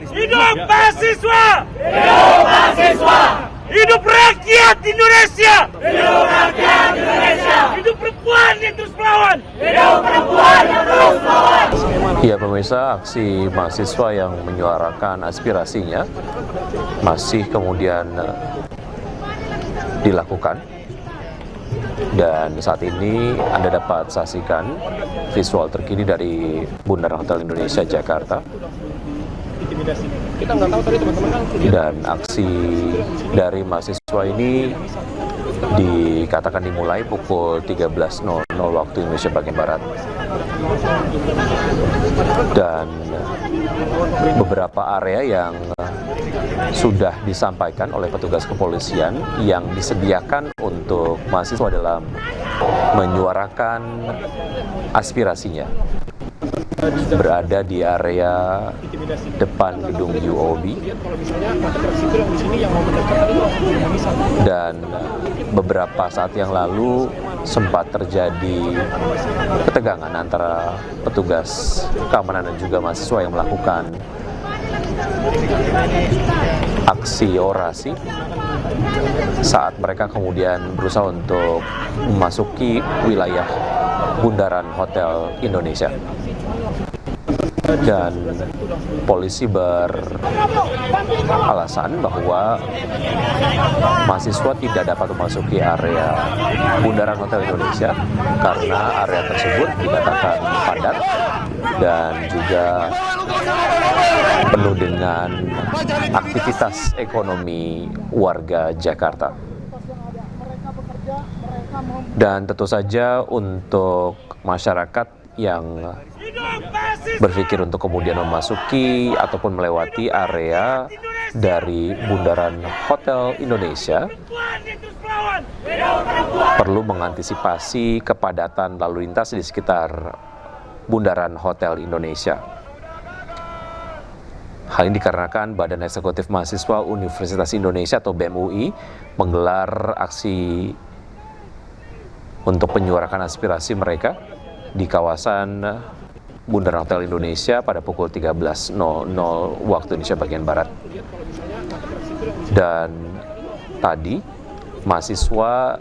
Hidup mahasiswa! Hidup mahasiswa! Hidup rakyat Indonesia! Hidup rakyat Indonesia! Hidup perempuan yang terus melawan! Hidup perempuan yang terus melawan! Ya pemirsa, aksi mahasiswa yang menyuarakan aspirasinya masih kemudian dilakukan. Dan saat ini Anda dapat saksikan visual terkini dari Bundaran Hotel Indonesia, Jakarta. Kita nggak tahu tadi teman-teman kan. Dan aksi dari mahasiswa ini dikatakan dimulai pukul 13.00 waktu Indonesia bagian Barat. Dan beberapa area yang sudah disampaikan oleh petugas kepolisian yang disediakan untuk mahasiswa dalam menyuarakan aspirasinya berada di area depan gedung UOB. Dan beberapa saat yang lalu sempat terjadi ketegangan antara petugas keamanan dan juga mahasiswa yang melakukan aksi orasi saat mereka kemudian berusaha untuk memasuki wilayah Bundaran Hotel Indonesia. Dan polisi beralasan bahwa mahasiswa tidak dapat memasuki area Bundaran Hotel Indonesia karena area tersebut dikatakan padat dan juga penuh dengan aktivitas ekonomi warga Jakarta. Dan tentu saja untuk masyarakat yang berpikir untuk kemudian memasuki ataupun melewati area dari Bundaran Hotel Indonesia perlu mengantisipasi kepadatan lalu lintas di sekitar Bundaran Hotel Indonesia. Hal ini dikarenakan Badan Eksekutif Mahasiswa Universitas Indonesia atau BEM UI menggelar aksi untuk menyuarakan aspirasi mereka di kawasan Bundaran Hotel Indonesia pada pukul 13.00 waktu Indonesia bagian Barat. Dan tadi mahasiswa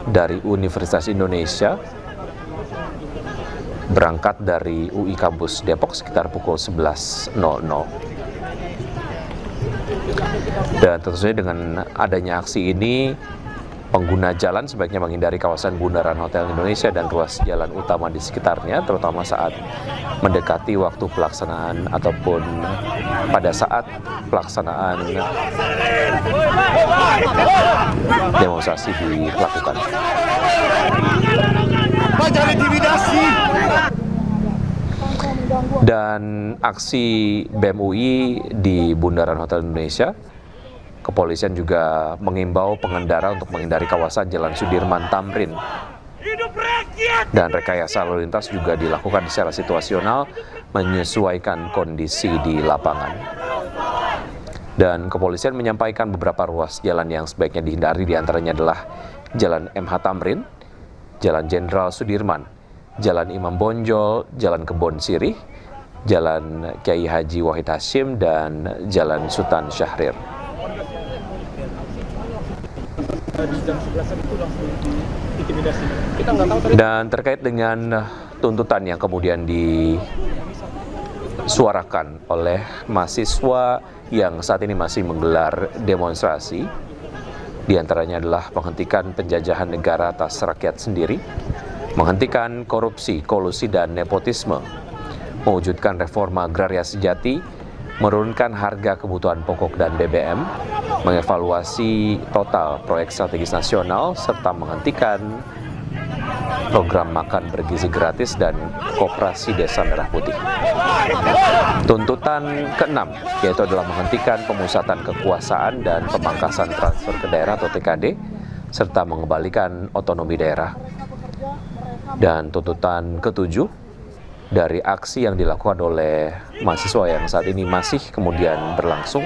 dari Universitas Indonesia berangkat dari UI Kampus Depok sekitar pukul 11.00. Dan tentu saja dengan adanya aksi ini, pengguna jalan sebaiknya menghindari kawasan Bundaran Hotel Indonesia dan ruas jalan utama di sekitarnya, terutama saat mendekati waktu pelaksanaan ataupun pada saat pelaksanaan demonstrasi dilakukan. Dan aksi BEM UI di Bundaran Hotel Indonesia, kepolisian juga mengimbau pengendara untuk menghindari kawasan Jalan Sudirman Tamrin. Dan rekayasa lalu lintas juga dilakukan secara situasional menyesuaikan kondisi di lapangan. Dan kepolisian menyampaikan beberapa ruas jalan yang sebaiknya dihindari, diantaranya adalah Jalan MH Tamrin, Jalan Jenderal Sudirman, Jalan Imam Bonjol, Jalan Kebon Sirih, Jalan Kiai Haji Wahid Hasyim, dan Jalan Sultan Syahrir. Di jam 11 itu langsung intimidasi. Kita nggak tahu tadi. Dan terkait dengan tuntutan yang kemudian disuarakan oleh mahasiswa yang saat ini masih menggelar demonstrasi, diantaranya adalah menghentikan penjajahan negara atas rakyat sendiri, menghentikan korupsi, kolusi, dan nepotisme, mewujudkan reforma agraria sejati, menurunkan harga kebutuhan pokok dan BBM, mengevaluasi total proyek strategis nasional, serta menghentikan program makan bergizi gratis dan koperasi Desa Merah Putih. Tuntutan keenam yaitu adalah menghentikan pemusatan kekuasaan dan pemangkasan transfer ke daerah atau TKD, serta mengembalikan otonomi daerah. Dan tuntutan ketujuh dari aksi yang dilakukan oleh mahasiswa yang saat ini masih kemudian berlangsung,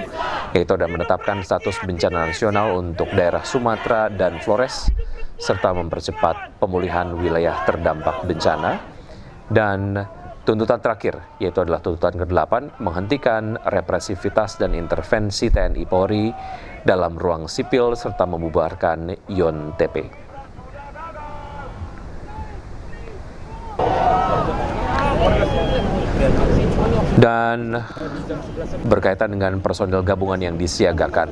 yaitu ada menetapkan status bencana nasional untuk daerah Sumatera dan Flores, serta mempercepat pemulihan wilayah terdampak bencana. Dan tuntutan terakhir, yaitu adalah tuntutan ke-8, menghentikan represivitas dan intervensi TNI Polri dalam ruang sipil, serta membubarkan Yon TP. Dan berkaitan dengan personel gabungan yang disiagakan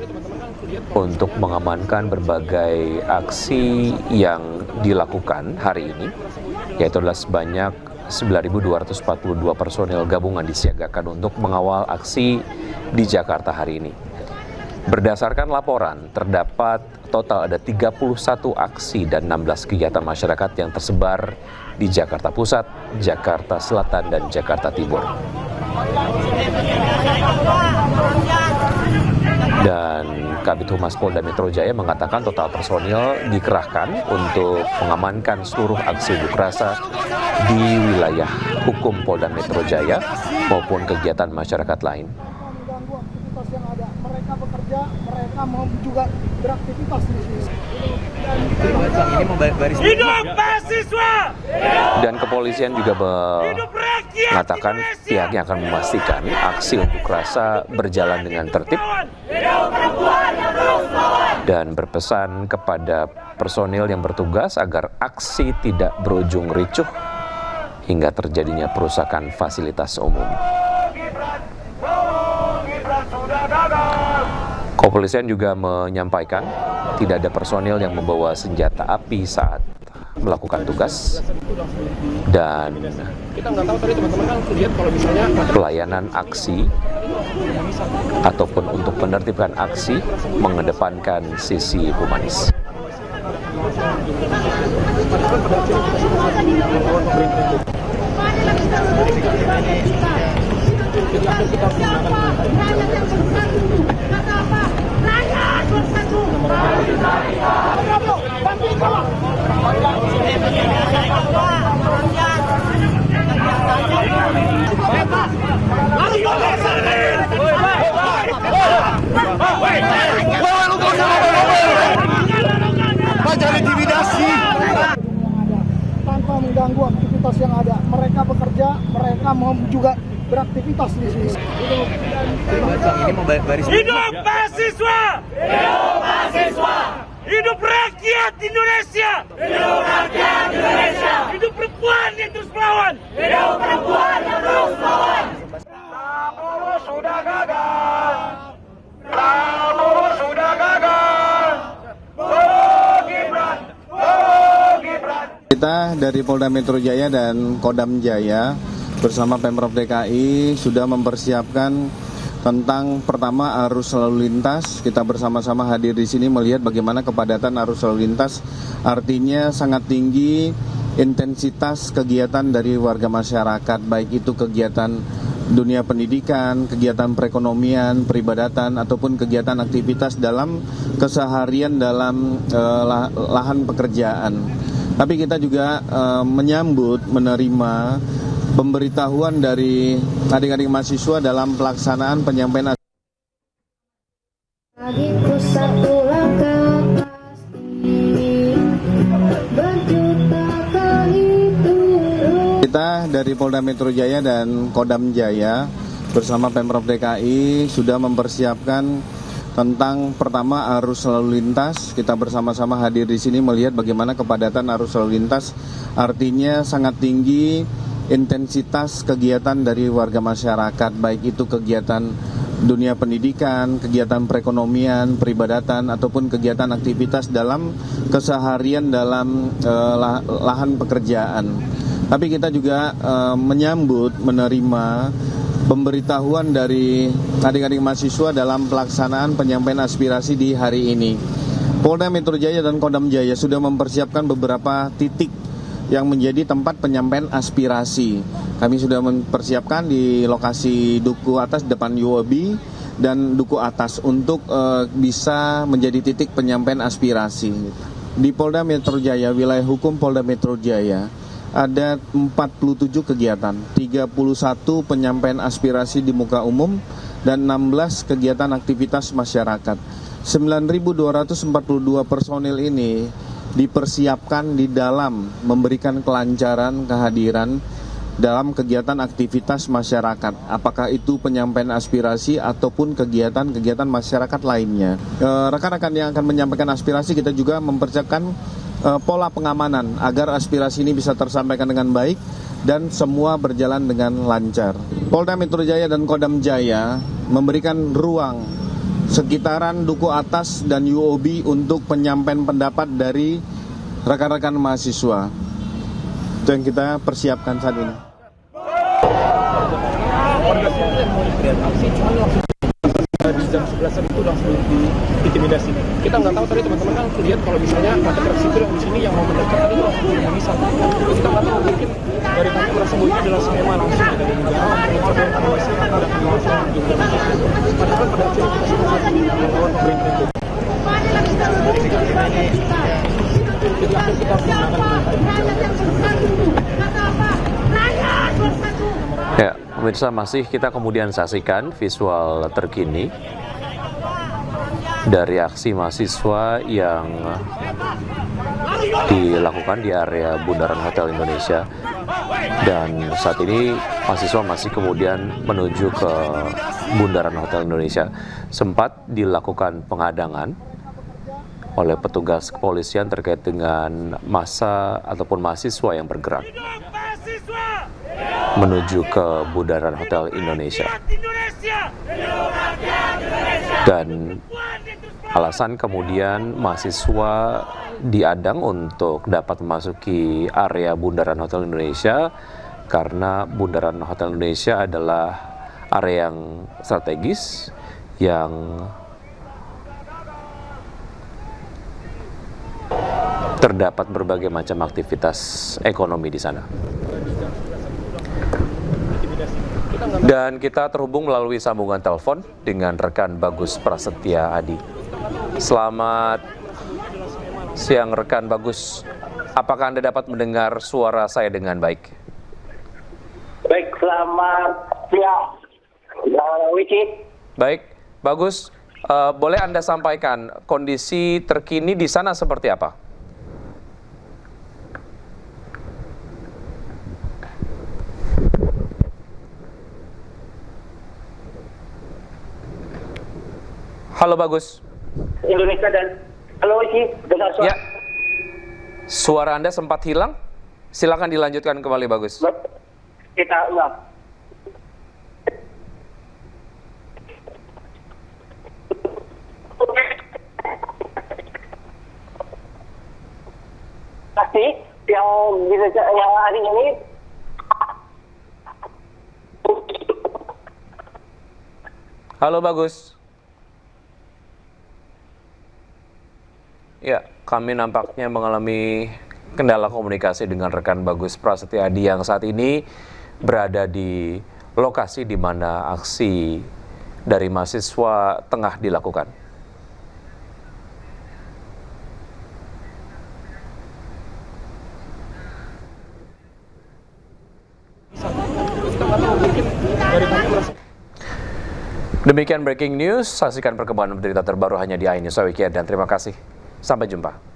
untuk mengamankan berbagai aksi yang dilakukan hari ini, yaitu adalah sebanyak 9.242 personel gabungan disiagakan untuk mengawal aksi di Jakarta hari ini. Berdasarkan laporan, terdapat total ada 31 aksi dan 16 kegiatan masyarakat yang tersebar di Jakarta Pusat, Jakarta Selatan, dan Jakarta Timur. Dan Kabid Humas Polda Metro Jaya mengatakan total personil dikerahkan untuk mengamankan seluruh aksi unjuk rasa di wilayah hukum Polda Metro Jaya maupun kegiatan masyarakat lain. Mereka bekerja, mereka mau juga beraktivitas di sini. Hidup mahasiswa! Dan kepolisian juga mengatakan pihaknya akan memastikan aksi unjuk rasa berjalan dengan tertib dan berpesan kepada personil yang bertugas agar aksi tidak berujung ricuh hingga terjadinya perusakan fasilitas umum. Kepolisian juga menyampaikan tidak ada personil yang membawa senjata api saat melakukan tugas, dan pelayanan aksi ataupun untuk menertibkan aksi mengedepankan sisi humanis. Tanpa mengganggu aktivitas yang ada, mereka bekerja, mereka mau juga beraktivitas di sini. Hidup mahasiswa! Hidup mahasiswa! Hidup rakyat Indonesia! Hidup rakyat Indonesia! Hidup perempuan yang terus melawan! Hidup perempuan yang terus melawan! Prabowo sudah gagal! Prabowo sudah gagal! Gibran! Gibran! Kita dari Polda Metro Jaya dan Kodam Jaya bersama Pemprov DKI sudah mempersiapkan tentang pertama arus lalu lintas. Kita bersama-sama hadir di sini melihat bagaimana kepadatan arus lalu lintas, artinya sangat tinggi intensitas kegiatan dari warga masyarakat, baik itu kegiatan dunia pendidikan, kegiatan perekonomian, peribadatan, ataupun kegiatan aktivitas dalam keseharian dalam lahan pekerjaan. Tapi kita juga menyambut, menerima pemberitahuan dari adik-adik mahasiswa dalam pelaksanaan penyampaian kita dari Polda Metro Jaya dan Kodam Jaya bersama Pemprov DKI sudah mempersiapkan tentang pertama arus lalu lintas. Kita bersama-sama hadir di sini melihat bagaimana kepadatan arus lalu lintas, artinya sangat tinggi intensitas kegiatan dari warga masyarakat, baik itu kegiatan dunia pendidikan, kegiatan perekonomian, peribadatan, ataupun kegiatan aktivitas dalam keseharian dalam lahan pekerjaan. Tapi kita juga menerima pemberitahuan dari adik-adik mahasiswa dalam pelaksanaan penyampaian aspirasi di hari ini. Polda Metro Jaya dan Kodam Jaya sudah mempersiapkan beberapa titik yang menjadi tempat penyampaian aspirasi. Kami sudah mempersiapkan di lokasi Duku Atas depan UOB dan Duku Atas untuk bisa menjadi titik penyampaian aspirasi. Di Polda Metro Jaya, wilayah hukum Polda Metro Jaya, ada 47 kegiatan, 31 penyampaian aspirasi di muka umum, dan 16 kegiatan aktivitas masyarakat. 9.242 personil ini dipersiapkan di dalam memberikan kelancaran kehadiran dalam kegiatan aktivitas masyarakat, apakah itu penyampaian aspirasi ataupun kegiatan-kegiatan masyarakat lainnya. Rekan-rekan yang akan menyampaikan aspirasi, kita juga mempersiapkan pola pengamanan agar aspirasi ini bisa tersampaikan dengan baik dan semua berjalan dengan lancar. Polda Metro Jaya dan Kodam Jaya memberikan ruang sekitaran Duku Atas dan UOB untuk penyampaian pendapat dari rekan-rekan mahasiswa. Itu yang kita persiapkan saat ini. Di jam 11-an itu langsung diintimidasi. Kita nggak tahu tadi teman-teman kan lihat kalau misalnya masyarakat sipil yang di sini yang mau mendaftar itu langsung bisa. Kita nggak tahu, mungkin dari kami merasa bahwa ini adalah sinema langsung dari negara mencoba mengatasi dan langsung juga. Padahal pada akhirnya kita semua melawan pemerintah itu. Jadi akhirnya kita harus Ya, pemirsa, masih kita kemudian saksikan visual terkini dari aksi mahasiswa yang dilakukan di area Bundaran Hotel Indonesia. Dan saat ini mahasiswa masih kemudian menuju ke Bundaran Hotel Indonesia. Sempat dilakukan penghadangan oleh petugas kepolisian terkait dengan massa ataupun mahasiswa yang bergerak menuju ke Bundaran Hotel Indonesia. Dan alasan kemudian mahasiswa diadang untuk dapat memasuki area Bundaran Hotel Indonesia karena Bundaran Hotel Indonesia adalah area yang strategis yang terdapat berbagai macam aktivitas ekonomi di sana. Dan kita terhubung melalui sambungan telepon dengan rekan Bagus Prasetya Adi. Selamat siang rekan Bagus. Apakah Anda dapat mendengar suara saya dengan baik? Baik, selamat siang, Wiki. Baik, Bagus. Boleh Anda sampaikan kondisi terkini di sana seperti apa? Halo Bagus. Indonesia dan halo Wiki, dengar suara. Ya. Suara Anda sempat hilang. Silakan dilanjutkan kembali Bagus. Kita ulang. Pasti yang bisa yang hari ini Halo Bagus. Ya, kami nampaknya mengalami kendala komunikasi dengan rekan Bagus Prasetya Adi yang saat ini berada di lokasi di mana aksi dari mahasiswa tengah dilakukan. Demikian breaking news, saksikan perkembangan berita terbaru hanya di iNews Weekend dan terima kasih. Sampai jumpa.